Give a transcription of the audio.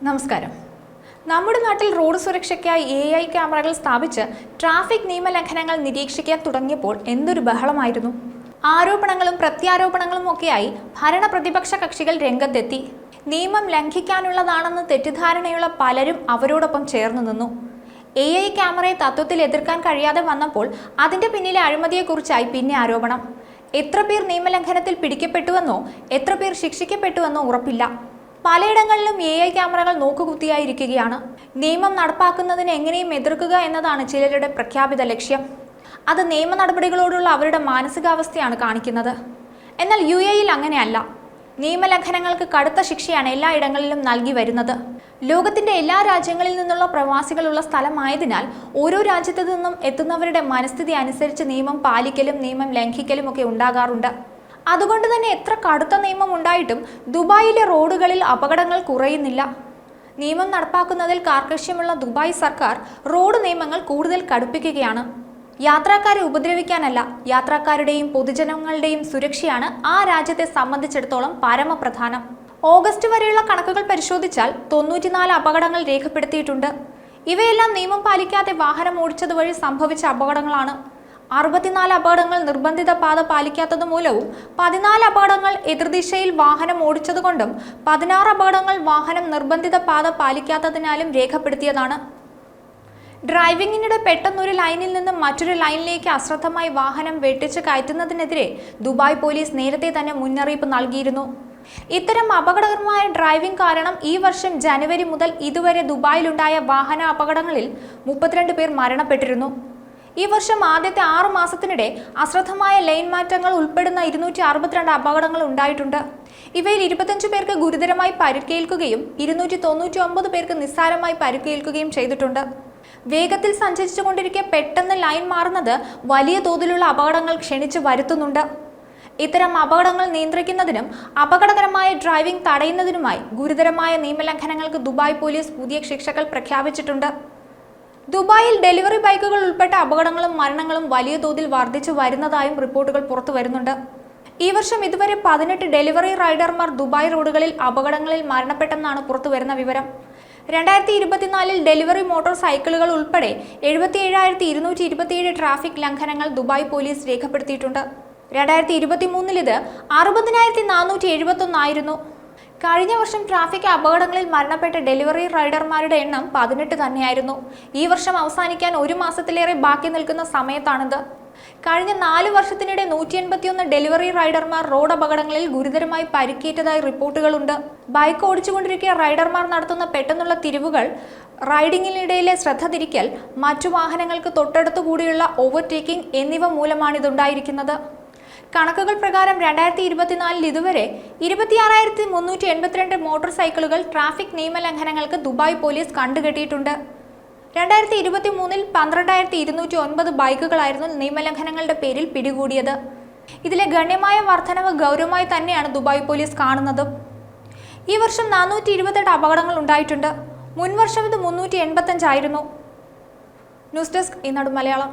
നമസ്കാരം. നമ്മുടെ നാട്ടിൽ റോഡ് സുരക്ഷയ്ക്കായി AI ക്യാമറകൾ സ്ഥാപിച്ച് ട്രാഫിക് നിയമലംഘനങ്ങൾ നിരീക്ഷിക്കാൻ തുടങ്ങിയപ്പോൾ എന്തൊരു ബഹളമായിരുന്നു. ആരോപണങ്ങളും പ്രത്യാരോപണങ്ങളും ഒക്കെയായി ഭരണ പ്രതിപക്ഷ കക്ഷികൾ രംഗത്തെത്തി. നിയമം ലംഘിക്കാനുള്ളതാണെന്ന് തെറ്റിദ്ധാരണയുള്ള പലരും അവരോടൊപ്പം ചേർന്നു നിന്നു. AI ക്യാമറയെ തത്വത്തിൽ എതിർക്കാൻ കഴിയാതെ വന്നപ്പോൾ അതിന്റെ പിന്നിലെ അഴിമതിയെക്കുറിച്ചായി പിന്നെ ആരോപണം. എത്ര പേർ നിയമലംഘനത്തിൽ പിടിക്കപ്പെട്ടുവെന്നോ എത്ര പേർ ശിക്ഷിക്കപ്പെട്ടുവെന്നോ ഉറപ്പില്ല. പലയിടങ്ങളിലും AI ക്യാമറകൾ നോക്കുകുത്തിയായിരിക്കുകയാണ്. നിയമം നടപ്പാക്കുന്നതിന് എങ്ങനെയും എതിർക്കുക എന്നതാണ് ചിലരുടെ പ്രഖ്യാപിത ലക്ഷ്യം. അത് നിയമ നടപടികളോടുള്ള അവരുടെ മാനസികാവസ്ഥയാണ് കാണിക്കുന്നത്. എന്നാൽ UAE അങ്ങനെയല്ല. നിയമലംഘനങ്ങൾക്ക് കടുത്ത ശിക്ഷയാണ് എല്ലായിടങ്ങളിലും നൽകി വരുന്നത്. ലോകത്തിന്റെ എല്ലാ രാജ്യങ്ങളിൽ നിന്നുള്ള പ്രവാസികളുള്ള സ്ഥലമായതിനാൽ ഓരോ രാജ്യത്തു നിന്നും എത്തുന്നവരുടെ മനസ്ഥിതി അനുസരിച്ച് നിയമം പാലിക്കലും നിയമം ലംഘിക്കലും ഒക്കെ ഉണ്ടാകാറുണ്ട്. അതുകൊണ്ട് തന്നെ എത്ര കടുത്ത നിയമം ഉണ്ടായിട്ടും ദുബായിലെ റോഡുകളിൽ അപകടങ്ങൾ കുറയുന്നില്ല. നിയമം നടപ്പാക്കുന്നതിൽ കാർക്കശ്യമുള്ള ദുബായ് സർക്കാർ റോഡ് നിയമങ്ങൾ കൂടുതൽ കടുപ്പിക്കുകയാണ്. യാത്രക്കാരെ ഉപദ്രവിക്കാനല്ല, യാത്രക്കാരുടെയും പൊതുജനങ്ങളുടെയും സുരക്ഷയാണ് ആ രാജ്യത്തെ സംബന്ധിച്ചിടത്തോളം പരമപ്രധാനം. ഓഗസ്റ്റ് വരെയുള്ള കണക്കുകൾ പരിശോധിച്ചാൽ 94 അപകടങ്ങൾ രേഖപ്പെടുത്തിയിട്ടുണ്ട്. ഇവയെല്ലാം നിയമം പാലിക്കാതെ വാഹനം ഓടിച്ചത് വഴി സംഭവിച്ച അപകടങ്ങളാണ്. 64 അപകടങ്ങൾ നിർബന്ധിത പാത പാലിക്കാത്തത് മൂലവും 14 അപകടങ്ങൾ എതിർദിശയിൽ വാഹനം ഓടിച്ചതുകൊണ്ടും 16 അപകടങ്ങൾ വാഹനം നിർബന്ധിത പാത പാലിക്കാത്തതിനാലും രേഖപ്പെടുത്തിയതാണ്. ഡ്രൈവിംഗിനിടെ പെട്ടെന്നൊരു ലൈനിൽ നിന്നും മറ്റൊരു ലൈനിലേക്ക് അശ്രദ്ധമായി വാഹനം വെട്ടിച്ച് കയറ്റുന്നതിനെതിരെ ദുബായ് പോലീസ് നേരത്തെ തന്നെ മുന്നറിയിപ്പ് നൽകിയിരുന്നു. ഇത്തരം അപകടകരമായ ഡ്രൈവിംഗ് കാരണം ഈ വർഷം ജനുവരി മുതൽ ഇതുവരെ ദുബായിലുണ്ടായ വാഹന അപകടങ്ങളിൽ 32 പേർ മരണപ്പെട്ടിരുന്നു. ഈ വർഷം ആദ്യത്തെ 6 മാസത്തിനിടെ അശ്രദ്ധമായ ലൈൻ മാറ്റങ്ങൾ ഉൾപ്പെടുന്ന 262 അപകടങ്ങൾ ഉണ്ടായിട്ടുണ്ട്. ഇവയിൽ 25 പേർക്ക് ഗുരുതരമായി പരിക്കേൽക്കുകയും 299 പേർക്ക് നിസ്സാരമായി പരിക്കേൽക്കുകയും ചെയ്തിട്ടുണ്ട്. വേഗത്തിൽ സഞ്ചരിച്ചുകൊണ്ടിരിക്കെ പെട്ടെന്ന് ലൈൻ മാറുന്നത് വലിയ തോതിലുള്ള അപകടങ്ങൾ ക്ഷണിച്ചു വരുത്തുന്നുണ്ട്. ഇത്തരം അപകടങ്ങൾ നിയന്ത്രിക്കുന്നതിനും അപകടകരമായ ഡ്രൈവിംഗ് തടയുന്നതിനുമായി ഗുരുതരമായ നിയമലംഘനങ്ങൾക്ക് ദുബായ് പോലീസ് പുതിയ ശിക്ഷകൾ പ്രഖ്യാപിച്ചിട്ടുണ്ട്. ദുബായിൽ ഡെലിവറി ബൈക്കുകൾ ഉൾപ്പെട്ട അപകടങ്ങളും മരണങ്ങളും വലിയ തോതിൽ വർദ്ധിച്ചു വരുന്നതായും റിപ്പോർട്ടുകൾ പുറത്തു വരുന്നുണ്ട്. ഈ വർഷം ഇതുവരെ 18 ഡെലിവറി റൈഡർമാർ ദുബായ് റോഡുകളിൽ അപകടങ്ങളിൽ മരണപ്പെട്ടെന്നാണ് പുറത്തുവരുന്ന വിവരം. 2024 ഡെലിവറി മോട്ടോർ സൈക്കിളുകൾ ഉൾപ്പെടെ 77,227 ട്രാഫിക് ലംഘനങ്ങൾ ദുബായ് പോലീസ് രേഖപ്പെടുത്തിയിട്ടുണ്ട്. 2023 ഇത് 60,471 ആയിരുന്നു. കഴിഞ്ഞ വർഷം ട്രാഫിക് അപകടങ്ങളിൽ മരണപ്പെട്ട ഡെലിവറി റൈഡർമാരുടെ എണ്ണം 18 തന്നെയായിരുന്നു. ഈ വർഷം അവസാനിക്കാൻ 1 മാസത്തിലേറെ ബാക്കി നിൽക്കുന്ന സമയത്താണിത്. കഴിഞ്ഞ 4 വർഷത്തിനിടെ 181 ഡെലിവറി റൈഡർമാർ റോഡ് അപകടങ്ങളിൽ ഗുരുതരമായി പരിക്കേറ്റതായി റിപ്പോർട്ടുകളുണ്ട്. ബൈക്ക് ഓടിച്ചുകൊണ്ടിരിക്കെ റൈഡർമാർ നടത്തുന്ന പെട്ടെന്നുള്ള തിരിവുകൾ, റൈഡിങ്ങിനിടയിലെ ശ്രദ്ധ തിരിക്കൽ, മറ്റു വാഹനങ്ങൾക്ക് തൊട്ടടുത്തുകൂടിയുള്ള ഓവർടേക്കിംഗ് എന്നിവ മൂലമാണിതുണ്ടായിരിക്കുന്നത്. കണക്കുകൾ പ്രകാരം 2024 ഇതുവരെ 26,382 മോട്ടോർ സൈക്കിളുകൾ ട്രാഫിക് നിയമലംഘനങ്ങൾക്ക് ദുബായ് പോലീസ് കണ്ടുകെട്ടിയിട്ടുണ്ട്. 2023 12,209 ബൈക്കുകളായിരുന്നു നിയമലംഘനങ്ങളുടെ പേരിൽ പിടികൂടിയത്. ഇതിലെ ഗണ്യമായ വർധനവ് ഗൗരവമായി തന്നെയാണ് ദുബായ് പോലീസ് കാണുന്നത്. ഈ വർഷം 428 അപകടങ്ങൾ ഉണ്ടായിട്ടുണ്ട്. മുൻവർഷം ഇത് 385 ആയിരുന്നു. ന്യൂസ് ഡെസ്ക് ഈനാട് മലയാളം.